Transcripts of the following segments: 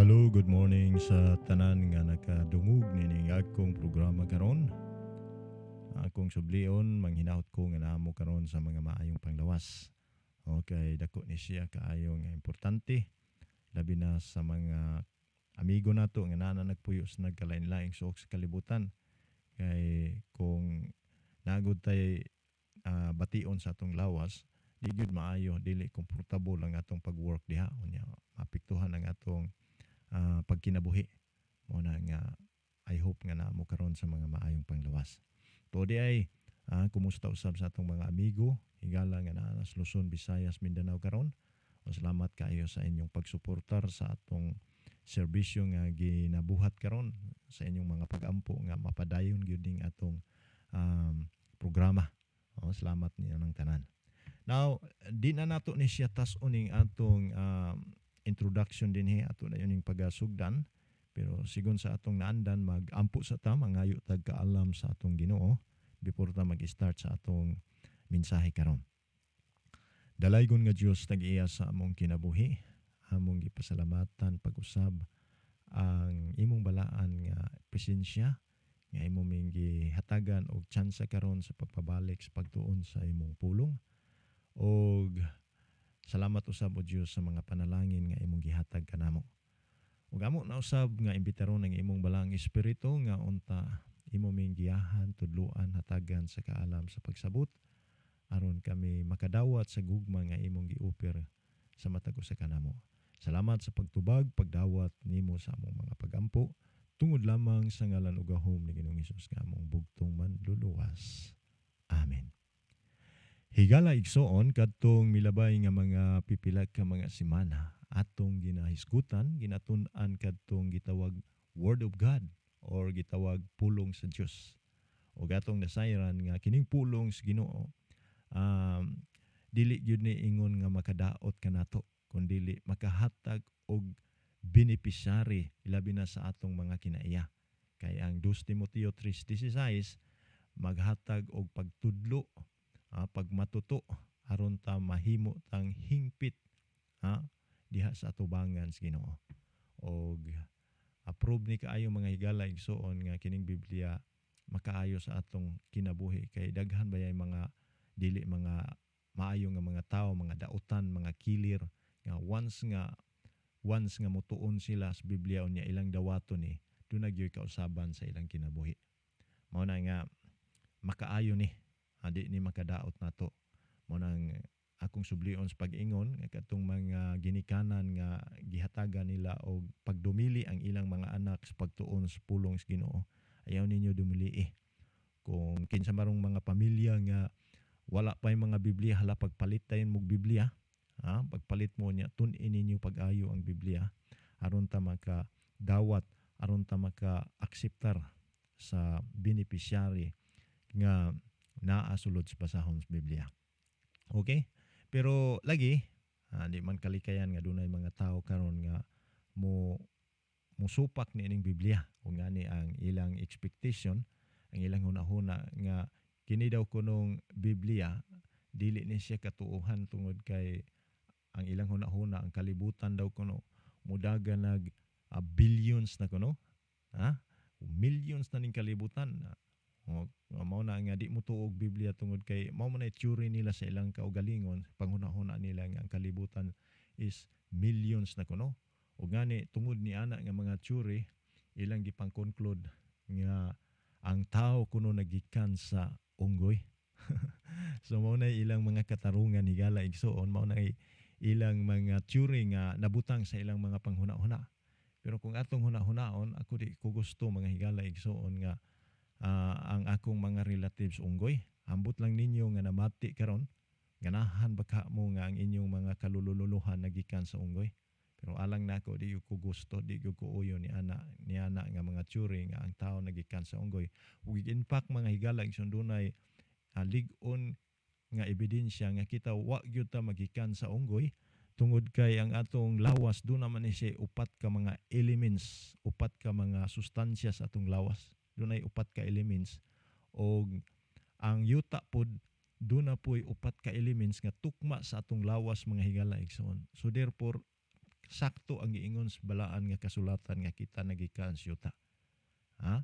Hello, good morning sa tanan nga nakadungog nining akong programa karon. Akong sublion manghinahot ko nga namo karon sa mga maayong panglawas. Okay, dako ni siya kaayo nga importante labi na sa mga amigo nato nga nana nagpuyo sa nagkalain-laing suok sa kalibutan. Kay kung nagod tay bation sa atong lawas, di gyud maayo, dili komportable ang atong pag-work diha. Unya mapiktuhan ang atong pagkinabuhi mo na nga I hope nga namo karon sa mga maayong panglawas. Todi ay kumusta usab sa atong mga amigo higala nga naa sa Luzon, Visayas, Mindanao karon. O salamat kaayo sa inyong pagsuportar sa atong serbisyo nga ginabuhat karon sa inyong mga pag-ampo nga mapadayon gyud ning atong programa. O salamat niyo ng tanan. Now, di na nato ni siya tas uning atong introduction din ato na yuning pagasugdan, pero sigon sa atong naandan magampo sa ta mangayo tag kaalam sa atong Ginoo before ta mag-start sa atong mensahe karon. Dalaygon nga Dios tag-iya sa among kinabuhi, among gipasalamatan pag-usab ang imong balaan nga presensya nga imong ming hatagan og tsansa karon sa pagpabalik sa pagtuon sa imong pulong. Og salamat usab o Dios sa mga panalangin nga imong gihatag kanamo. Ug amo na usab nga imbitaron ang imong balang espiritu nga unta imo ming giyahan, tudluan, hatagan sa kaalam sa pagsabot aron kami makadawat sa gugma nga imong gi-offer sa matag usa kanamo. Salamat sa pagtubag, pagdawat nimo sa among mga pagampo tungod lamang sa ngalan ug gahom ni Ginoong Hesus nga among bugtong manluluwas. Amen. Higala igsoon kadtong milabay nga mga pipila ka mga semana atong ginahisgutan, ginatun-an kadtong gitawag Word of God or gitawag pulong sa Dios. O gatong nasayran nga kining pulong sa Ginoo dili gyud ni ingon nga makadaot kanato kundi makahatag og beneficiary ilabi na sa atong mga kinaiya. Kay ang 2 Timoteo 3:16 maghatag og pagtudlo, pagmatuto aron ta mahimo tang hingpit diha sa atubangan sa Ginoo. Og approve ni kaayo mga higala igsoon nga kining Biblia makaayo sa atong kinabuhi kay daghan bayay mga dili mga maayo nga mga tao, mga dautan, mga kilir nga once nga motuon sila sa Biblia unya ilang dawaton ni dunay gyud kausaban sa ilang kinabuhi. Mao na nga makaayo ni di ni makadaot nato. Mao nang akong sublion sa pag-ingon nga katong mga ginikanan nga gihatagan nila og pagdumili ang ilang mga anak sa pagtuon sa pulong sa Ginoo. Ayaw ninyo dumili kung kinsa marong mga pamilya nga wala pa yung mga Biblia hala pagpalit tayo mog Biblia, pagpalit mo niya tun-in ninyo pag-ayo ang Biblia aron ta maka dawat, aron ta maka akseptar sa beneficiary nga naa sulod sa basahon sa Biblia. Okay? Pero lagi di man kalikayan nga dunay mga tao karon nga musupak ni ining Biblia o ngani ang ilang expectation, ang ilang hunahuna nga kini daw kunong Biblia dili ni siya katuohan tungod kay ang ilang hunahuna ang kalibutan daw kuno mudaga nag billions na kuno, millions na ning kalibutan. Mao na nga di mo tuog Biblia tungod kay mao man ay theory nila sa ilang kaugalingon, panghuna-huna nila nga ang kalibutan is millions na kuno. O gani tungod ni ana nga mga theory ilang gipang-conclude nga ang tao kuno nagikan sa unggoy. So mao na ilang mga katarungan higala igsoon, mao na ilang mga theory nga nabutang sa ilang mga panghuna-huna. Pero kung atong huna-hunaon, ako di ko gusto mga higala igsoon nga ang akong mga relatives unggoy. Ambot lang ninyo nga namati karon, ganahan baka mo nga ang inyong mga kalululuhan nagikan sa unggoy. Pero alang nako di ko gusto, di ko uyo ni ana nga mga theory nga ang tao nagikan sa unggoy. Ug in fact mga higala igsoon dunay lig-on nga ebidensya nga kita wa gyud ta magikan sa unggoy tungod kay ang atong lawas do naman ni siya upat ka mga elements, upat ka mga sustansya sa atong lawas. Dunay upat ka elements og ang yuta pod do na po'y upat ka elements nga tukma sa atong lawas mga higala igsoon. So therefore sakto ang giingon sa balaan nga kasulatan nga kita nagikan sa yuta. Ha?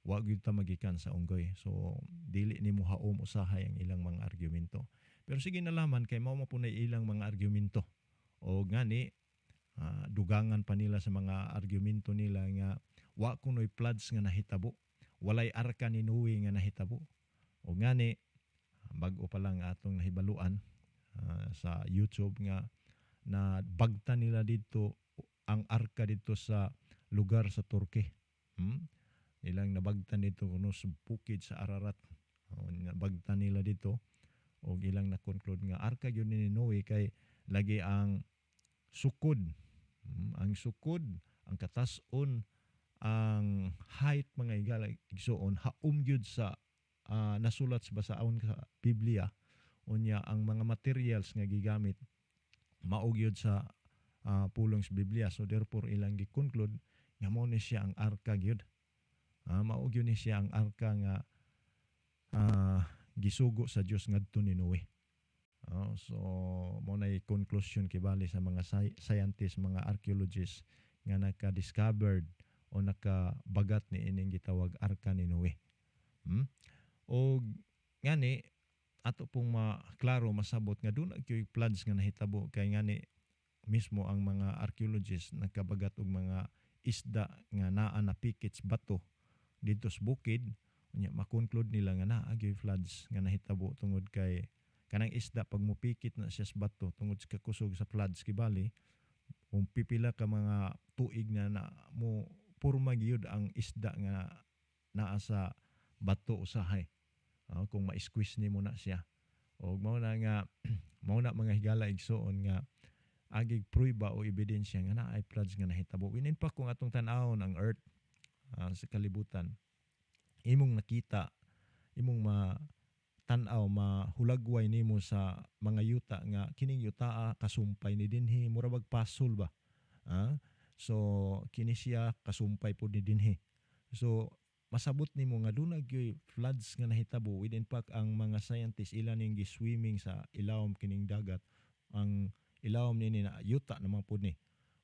Wa gyud ta magikan sa unggoy. So dili nimo haom usahay ang ilang mga argumento. Pero sige nalaman kay mao mapunay ilang mga argumento. O gani dugangan pa nila sa mga argumento nila nga wa kunoy floods nga nahitabo. Walay arka ni Noe nga nahitabo. O gani bag-o pa lang atong nahibaluan sa YouTube nga na bagta nila dito ang arka dito sa lugar sa Turkey. Ilang nabagtan dito kuno sa bukid sa Ararat. Nabagtan nila dito o ilang na-conclude nga arka yun ni Noe kay lagi ang sukod. Ang sukod, ang katason, ang height mga higala igsoon haum gyud sa nasulat sa basaon sa Biblia unya ang mga materials nga gigamit mao gyud sa pulong sa Biblia. So therefore ilang gi-conclude nga mao ni siya ang arka gyud. Mao gyud ni siya ang arka nga gisugo sa Dios ngadto ni Noe. So mo nay conclusion kibali sa mga scientists, mga archaeologists nga naka-discovered o nakabagat ni ining gitawag arka ni Noe. O ngani ato pong maklaro masabot nga doon ang floods nga nahitabo kay ngani mismo ang mga archaeologists nakabagat og mga isda nga naa na pikits bato dito sa bukid unya makonclude nila nga naa gyud floods nga nahitabo tungod kay kanang isda pag mopikit na siya sa bato tungod sa kakusog sa floods kibali kung pipila ka mga tuig na mo purma gyud ang isda nga naa sa bato usahay. Kung ma-squeeze nimo na siya. O mao na nga mao na mga higala igsoon nga agig prueba o ebidensya nga naay floods nga nahitabo. Winin pa kung atong tan-awon ang earth sa kalibutan. Imong nakita, imong tan-aw mahulagway nimo sa mga yuta nga kining yuta kasumpay ni dinhi mura bag pasol ba. So kini siya kasumpay pud ni dinhi. So masabot nimo nga dunay gyud floods nga nahitabo within fact ang mga scientists ila ning gi-swimming sa ilawom kining dagat ang ilawom nini na yuta naman pud ni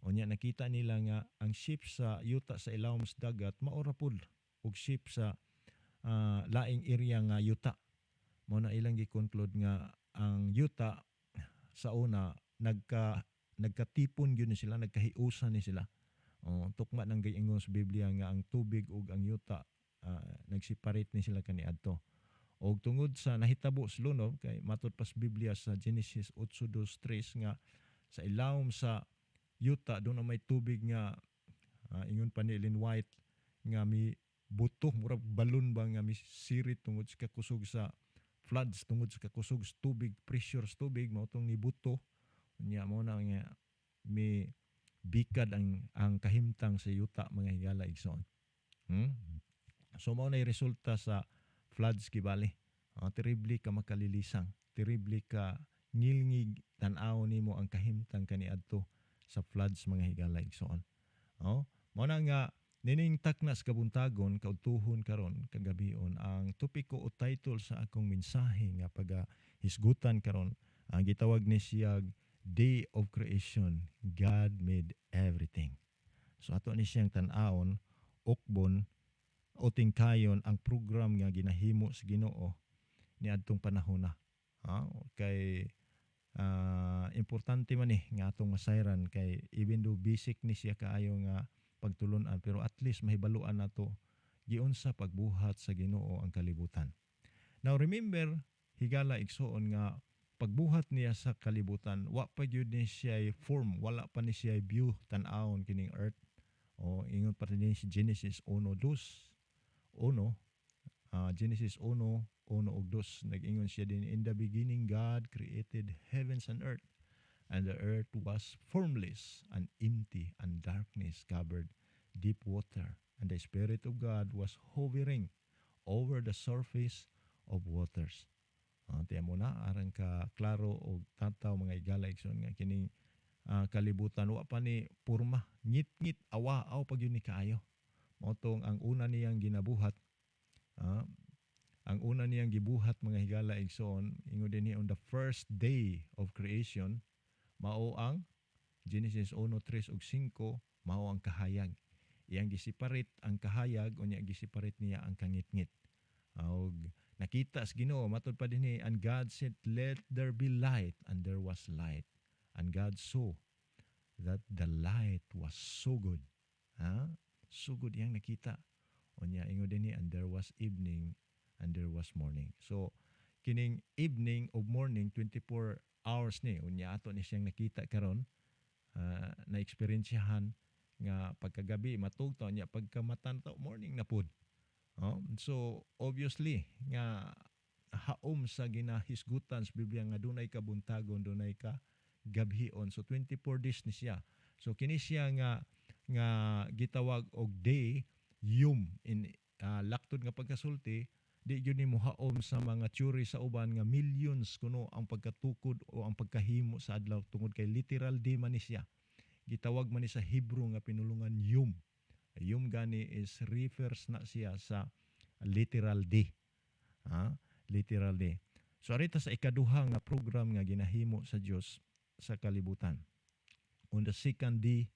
unya nakita nila nga ang ship sa yuta sa ilawom sa dagat maora pud og ship sa laing area nga yuta mao na ilang gi-conclude nga ang yuta sa una nagkatipon gyud ni sila nagkahiusan ni sila. Tukma nang giingon sa Biblia nga ang tubig ug ang yuta nagseparate ni sila kaniadto. Og tungod sa nahitabo sa lunob kay matud pa sa Biblia sa Genesis 8:2-3 nga sa ilawom sa yuta doon na may tubig nga ingon pa ni Ellen White nga mi buto murag balon ba nga mi sirit tungod sa kakusog sa floods tungod sa kakusog sa tubig pressure sa tubig mao tong ni buto nya mo na nga mi bikad ang kahimtang sa yuta mga higala igsoon. So mao nay resulta sa floods kibali. Terrible ka makalilisang, terrible ka ngilngig tan-aw nimo ang kahimtang kaniadto sa floods mga higala igsoon. Mao na nga nining takna sa kabuntagon kautuhon karon kagabion ang topiko o title sa akong mensahe nga pagahisgutan karon ang gitawag ni siya Day of Creation, God made everything. So ato ni siyang tan-awon ukbon o tingkayon ang program nga ginahimo sa Ginoo niadtong panahon na. Kay importante man nga atong masayran kay even though basic ni siya kaayo nga pagtulon-an pero at least mahibaluan nato giunsa pagbuhat sa Ginoo ang kalibutan. Now remember higala igsoon nga pagbuhat niya sa kalibutan wa pa gyud ni siya form wala pa ni siya view tan-awon kining earth o ingon pa rin si Genesis 1:2 Genesis 1:1 ug 2 nag-ingon siya din in the beginning God created heavens and the earth was formless and empty and darkness covered deep water and the Spirit of God was hovering over the surface of waters. Tiyan mo na, aran ka klaro o tataw mga igala igsoon nga kining kalibutan wa pa ni purma, ngit-ngit awa-aw pag yun ni kaayo. Motong ang una niyang ginabuhat, ang una niyang gibuhat mga higala igsoon, ingon din on the first day of creation, mao ang Genesis 1:3 ug 5 mao ang kahayag. Iyang giseparate ang kahayag unya giseparate niya ang kangitngit. Og nakita sa Ginoo matud pa dinhi, and God said, "Let there be light," and there was light. And God saw that the light was so good. So good iyang nakita. Unya ingon dinhi, and there was evening and there was morning. So kining evening o morning 24 hours ni unya ato ni siyang nakita karon, na eksperyensyahan nga pagkagabi matugtaw niya pagkamatan ta morning na pud. So obviously nga haom sa ginahisgutan sa Biblia nga dunay kabuntagon, dunay ka gabhion. So 24 days ni siya. So kini siya nga gitawag og day yum in laktod nga pagkasulti. Di gyud ni mohaom sa mga theory sa uban nga millions kuno ang pagkatukod o ang pagkahimo sa adlaw tungod kay literal day man ni siya. Gitawag man ni sa Hebrew nga pinulungan yum. Yum gani is refers na siya sa literal day. Literal day. So arita sa ikaduha nga program nga ginahimo sa Dios sa kalibutan. On the second day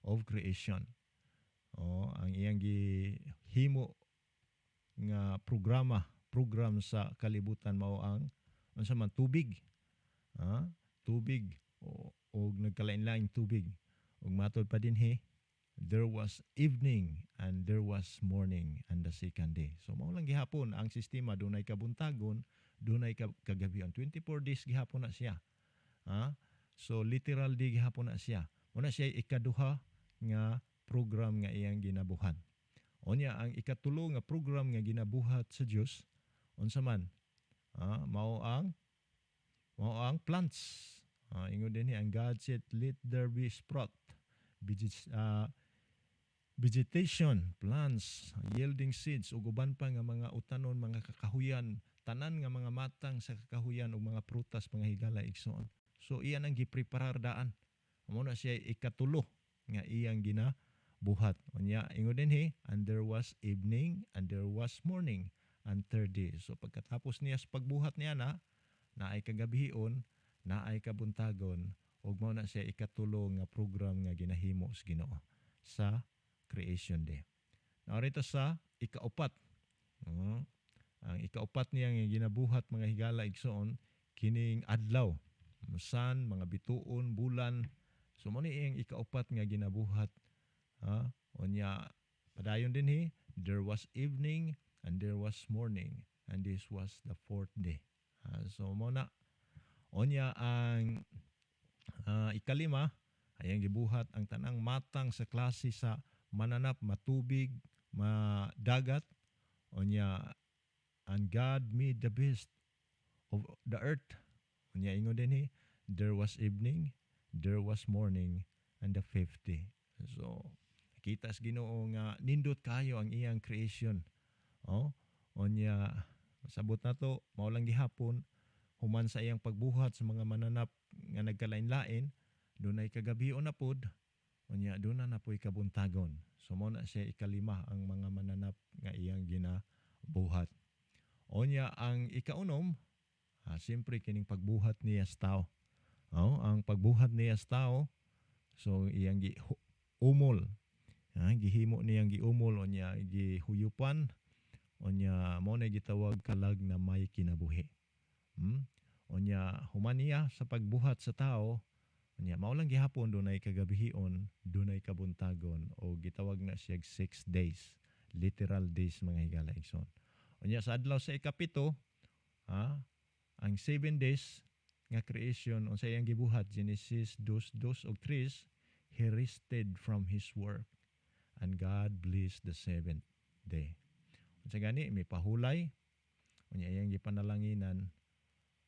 of creation. Ang iyang gihimo nga program sa kalibutan mao ang unsa man tubig. Tubig o nagkalain-laing tubig. Ug matod pa dinhi, there was evening and there was morning and the second day. So mao lang gihapon ang sistema, dunay kabuntagon, dunay kagabion. 24 days gihapon na siya. So literal day gihapon na siya. Muna siya ikaduha nga program nga iyang ginabuhat. Unya ang ikatulo nga program nga ginabuhat sa Dios unsa man? Mao ang plants. Ingon dinhi, ang God said, "Let there be sprout." Vegetation, plants, yielding seeds, ug uban pa nga mga utanon, mga kakahuyan, tanan nga mga matang sa kakahuyan ug mga prutas, mga higala igsoon. So iyan ang gipreparar daan. Amo na siya ikatulo nga iyang ginabuhat. Unya ingon dinhi, and there was evening and there was morning and third day. So pagkatapos niya sa pagbuhat niya naay kagabion, naay kabuntagon, ug mao na siya ikatulo nga program nga ginahimo sa Ginoo sa creation day. Narito sa ikaupat. Ang ikaupat niya nga ginabuhat mga higala igsoon kining adlaw, sun, mga bituon, bulan. So mao ni iyang ikaupat nga ginabuhat. Unya padayon dinhi, there was evening and there was morning and this was the fourth day. So mao na. Unya ang ikalima ayang gibuhat ang tanang matang sa klase sa mananap, matubig, madagat. Unya and God made the best of the earth. Unya ingon dinhi, there was evening, there was morning and the fifth day. So kita sa Ginoo nga nindot kayo ang iyang creation. Unya sabot nato mao lang gihapon human sa iyang pagbuhat sa mga mananap nga nagkalain-lain, dunay kagabion na pod, unya duna na po'y kabuntagon. So mao na siya ikalima ang mga mananap nga iyang ginabuhat. Unya ang ikaunom, siyempre kining pagbuhat niya sa tao. Ang pagbuhat niya sa tao, so iyang giumol. Gihimo niyang giumol, unya gihuyupan, unya mao na gitawag kalag na may kinabuhi. Unya human niya sa pagbuhat sa tao, unya mao lang gihapon dunay kagabihion, dunay kabuntagon, o gitawag na siya 6 days, literal days mga higala igsoon. Unya sa adlaw sa ikapito, ang 7 days nga creation unsa iyang gibuhat, Genesis 2:2 ug 3, he rested from his work and God blessed the seventh day. Unsa gani may pahulay, unya iyang gipanalanginan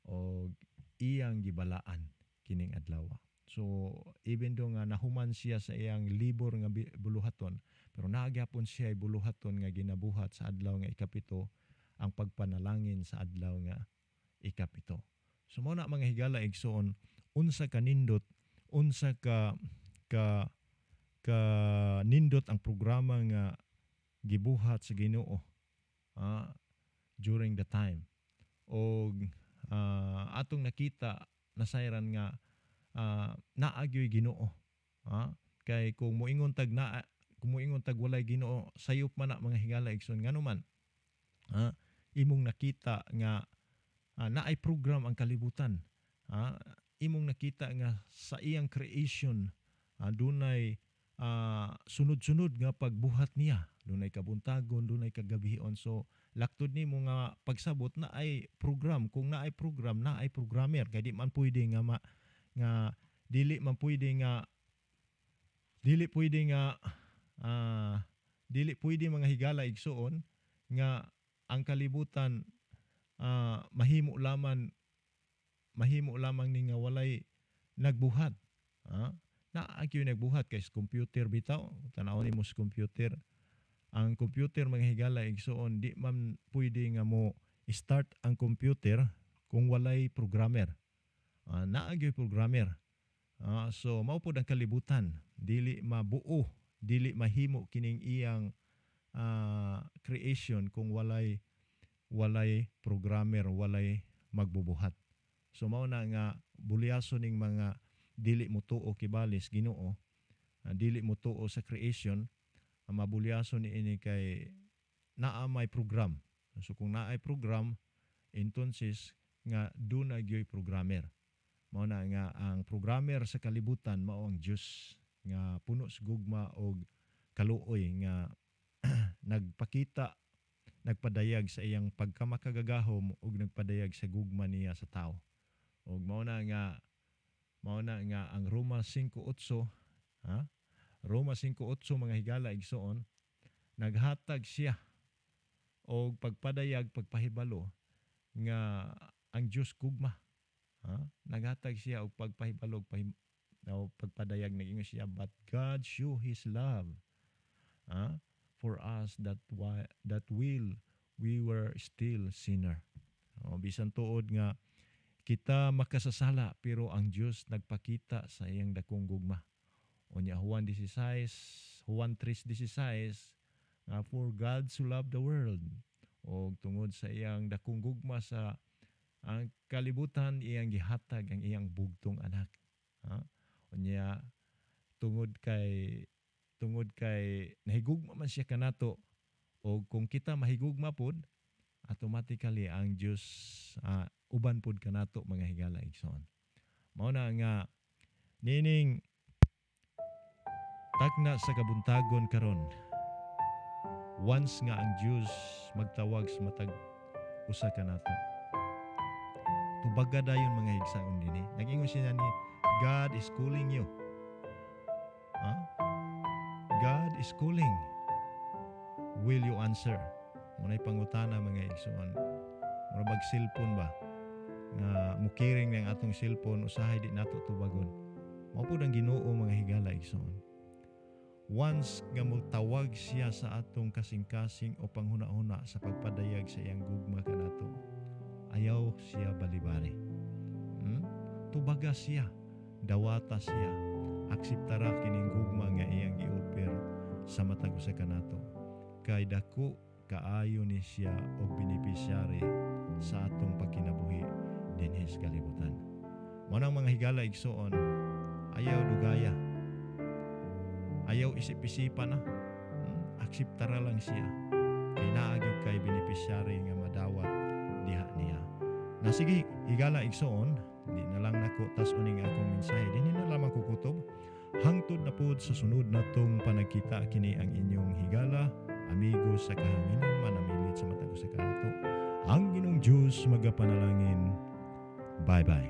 o iyang gibalaan kining adlaw. So even though nga nahuman siya sa iyang libor nga buluhaton, pero naagapon siya buluhaton nga ginabuhat sa adlaw nga ikapito, ang pagpanalangin sa adlaw nga ikapito. So mao na mga higala igsoon, unsa ka nindot, unsa ka nindot ang programa nga gibuhat sa Ginoo during the time. O atong nakita nasayran nga naagyoy Ginoo Kay kung moingon tag walay Ginoo, sayop man na mga higala igsoon nganuman. Imong nakita nga naay program ang kalibutan. Imong nakita nga sa iyang creation dunay sunod-sunod nga pagbuhat niya. Dunay kabuntagon, dunay kagabihon. So laktod nimo nga pagsabot na ay program. Kung naay program, naay programmer. Kay di man pwede nga dili pwede mga higala igsoon nga ang kalibutan mahimo lamang ni nga walay nagbuhat. Naagyo nagbuhat kay computer bitaw. Tanawon nimo sa computer. Ang computer mga higala igsoon di man pwede nga mo start ang computer kung walay programmer. Naagyo programmer. So mao pod ang kalibutan, dili mabuo, dili mahimo kining iyang creation kung walay programmer, walay magbubuhat. So mao na nga bulyason ning mga dili mo tuo kibalis Ginoo, dili mo tuo sa creation, mabulyason niini kay naa may program. So kung naay program, entonces nga dunay gyoy programmer. Mao na nga ang programmer sa kalibutan mao ang Dios nga puno sa gugma og kaluoy nga nagpadayag sa iyang pagkamakagagahom ug nagpadayag sa gugma niya sa tao. Ug mao na nga ang Roma 5:8, Roma 5:8 mga higala igsoon, naghatag siya og pagpadayag, pagpahibalo nga ang Dios gugma. Naghatag siya og pagpahibalo pagpadayag, nag-ingon siya, but God show His love for us that we were still sinner. Bisan tuod nga kita makasasala pero ang Dios nagpakita sa iyang dakong gugma. Unya Juan 3:16 nga for God so loved the world, og tungod sa iyang dakong gugma sa ang kalibutan iyang gihatag ang iyang bugtong anak. Unya tungod kay nahigugma man siya kanato, o kung kita mahigugma pod, automatically ang Dios uban pod kanato mga higala igsoon. Mao na nga nining tagna sa kabuntagon karon, once nga ang Dios magtawag sa matag usa kanato, tubaga dayon mga higsaon dinhi. Nag-ingon siya ni God is calling you. God is calling. Will you answer? Muna'y pangutana mga higsoon. Mura bag cellphone ba? Nga mukiring ng atong cellphone usahay di nato tubagon. Mao pod ang Ginoo mga higala igsoon. Once nga magtawag siya sa atong kasing-kasing o panghuna-huna sa pagpadayag sa iyang gugma kanato, ayaw siya balibari. Tubaga siya, dawata siya, akseptara kining gugma nga iyang gi-offer sa matag usa kanato. Kay dako kaayo ni siya og beneficiary sa atong pagkinabuhi dinhi sa kalibutan. Mao nang mga higala igsoon, ayaw dugaya, ayaw isip-isipan na, akseptara lang siya. Kay naagyo kay beneficiary nga madawat diha niya. Na sige, higala igsoon, di na lang nako tas uning akong mensahe dinhi na lamang kukutob. Hangtod na pod sa sunod natong panagkita kini ang inyong higala, amigo sa kahanginan, manamilit sa matag usa kanato. Ang Ginoong Dios magapanalangin. Bye-bye.